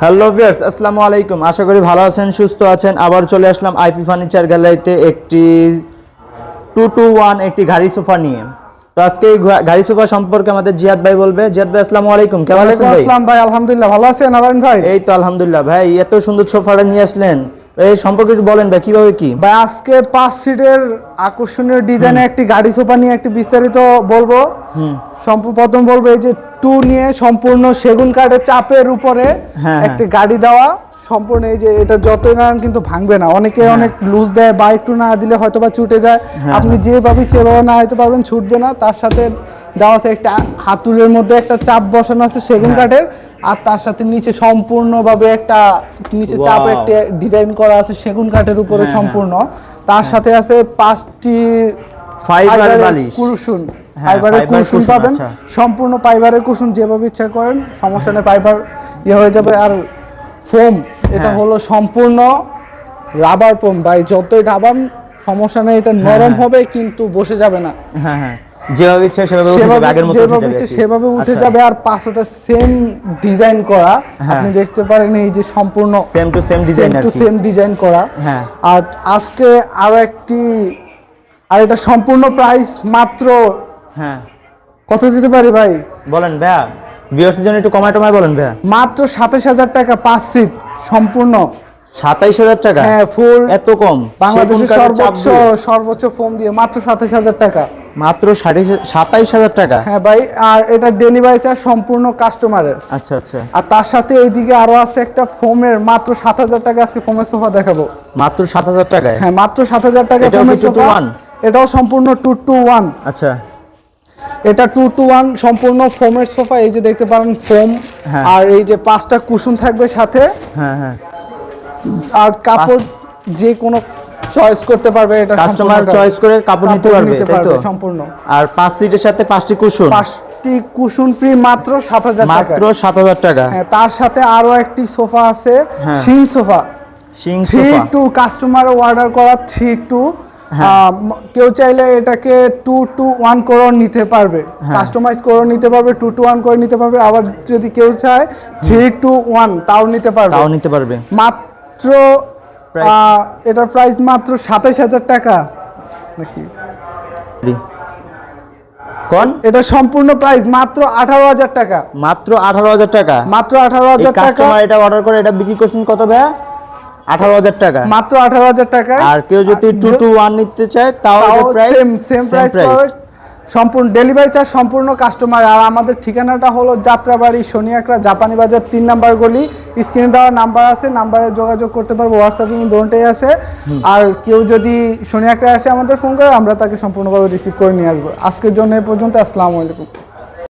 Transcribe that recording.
Hello viewers, আসসালামু আলাইকুম। আশা করি ভালো আছেন, সুস্থ আছেন। আবার চলে আসলাম আইপি ফার্নিচার গ্যালারিতে একটি 2-2-1 একটি গাড়ি সোফা নিয়ে। তো আজকে এই গাড়ি সোফা সম্পর্কে আমাদের জিয়াদ ভাই বলবে। জিয়াদ ভাই, আসসালামু আলাইকুম, কেমন আছেন ভাই? আসসালাম ভাই, আলহামদুলিল্লাহ ভালো আছেন নারায়ণ ভাই? এই তো আলহামদুলিল্লাহ। ভাই এত সুন্দর সোফাটা নিয়ে আসলেন, এই সম্পর্কে একটু বলেন ভাই, কিভাবে কি? ভাই আজকে 5 সিটের আকর্ষণীয় ডিজাইনে একটি গাড়ি সোফা নিয়ে একটি বিস্তারিত বলবো। প্রথম বলবো এই যে 2 নিয়ে সম্পূর্ণ সেগুন কাঠের চাপের উপরে একটি গাড়ি দেওয়া, সম্পূর্ণ এই যে এটা যতই নাড়ান কিন্তু ভাঙবে না। অনেকে অনেক লুজ দেয় বা একটু না দিলে হয়তো বা ছুটে যায়, আপনি যেভাবে সেভাবে নাড়াইতে পারবেন, ছুটবে না। তার সাথে দেওয়া আছে একটা হাতুলের মধ্যে একটা চাপ বসানো আছে সেগুন কাঠের, আর তার সাথে নিচে সম্পূর্ণভাবে একটা নিচে চাপ একটা ডিজাইন করা আছে সেগুন কাঠের উপরে সম্পূর্ণ। তার সাথে আছে 5টি ফাইবার বালিশ কুশন, ফাইবারের কুশন পাবেন, সম্পূর্ণ ফাইবারের কুশন, যেভাবে ইচ্ছা করেন সমস্যা নেই, ফাইবার হয়ে যাবে। আর ফোম, এটা হলো সম্পূর্ণ রাবার ফোম ভাই, যতই রাবার সমস্যা নেই, এটা নরম হবে কিন্তু বসে যাবে না। হ্যাঁ হ্যাঁ, যেভাবে ইচ্ছা সেভাবে উঠে যাবে, আগের মতো উঠে যাবে, সেভাবে উঠে যাবে। আর পাঁচটা সেম ডিজাইন করা, আপনি দেখতে পারেন এই যে সম্পূর্ণ same to same design, same to same design করা। হ্যাঁ, আর আজকে আরো একটি, আর এটা সম্পূর্ণ প্রাইস মাত্র, হ্যাঁ কত দিতে পারি ভাই বলেন ভাইয়া, ভিউয়ার্সদের জন্য একটু কমায় বলেন ভাইয়া। মাত্র 27,000 টাকা, 5 সিট সম্পূর্ণ। 27,000 টাকা? হ্যাঁ, ফুল। এত কম? বাংলাদেশের সর্বোচ্চ ফোম দিয়ে মাত্র 27,000 টাকা। মাত্র 27,000 টাকা? হ্যাঁ ভাই, আর এটা ডেলিভারি চার্জ সম্পূর্ণ কাস্টমারের। আচ্ছা আচ্ছা। আর তার সাথে এইদিকে আরো আছে একটা ফোমের, মাত্র 7,000 টাকা আজকে ফোমের সোফা দেখাবো। মাত্র 7,000 টাকায়? হ্যাঁ, মাত্র 7,000 টাকা ফোমের সোফা। এটাও সম্পূর্ণ 2-2-1। আচ্ছা, এটা 2-2-1 সম্পূর্ণ ফোমের সোফা। এই যে দেখতে পারেন ফোম, আর এই যে 5টা কুশন থাকবে সাথে। হ্যাঁ হ্যাঁ। আর কাপড় যে কোনো চয়েস করতে পারবে, এটা কাস্টমার চয়েস করে কাপড় নিতে পারবে, তাই তো? সম্পূর্ণ। আর 5 সিটের সাথে 5টি কুশন? 5টি কুশন ফ্রি, মাত্র 7,000 টাকা। মাত্র 7,000 টাকা। হ্যাঁ, তার সাথে আরো একটি সোফা আছে, শিং সোফা। 3-2 কাস্টমার অর্ডার করা 3-2। কেউ চাইলে এটাকে 2-2-1 করে নিতে পারবে, কাস্টমাইজ করে নিতে পারবে, 2-2-1 করে নিতে পারবে। আবার যদি কেউ চায় 3-2-1 তাও নিতে পারবে। মাত্র এটার প্রাইস মাত্র 27,000 টাকা নাকি কোন? এটা সম্পূর্ণ প্রাইস মাত্র 18,000 টাকা। মাত্র 18,000 টাকা? মাত্র 18,000 টাকা। কাস্টমার এটা অর্ডার করে এটা বিক্রি করছেন কত ভাইয়া? 18,000 টাকা? মাত্র 18,000 টাকা। আর কেউ যদি 2-2-1 নিতে চায় তাও সেম প্রাইস পাবে, সম্পূর্ণ ডেলিভারি চার্জ সম্পূর্ণ কাস্টমার। আর আমাদের ঠিকানাটা হলো যাত্রাবাড়ি, শনিয়াকড়া, জাপানি বাজার 3 নাম্বার গলি। স্ক্রিনে দেওয়া নাম্বার আছে, নাম্বারে যোগাযোগ করতে পারবো, হোয়াটসঅ্যাপে দুটোই আছে। আর কেউ যদি শনিয়াকড়া আসে আমাদের ফোন করে, আমরা তাকে সম্পূর্ণভাবে রিসিভ করে নিয়ে আসবো। আজকের জন্য এ পর্যন্ত, আসসালামু আলাইকুম।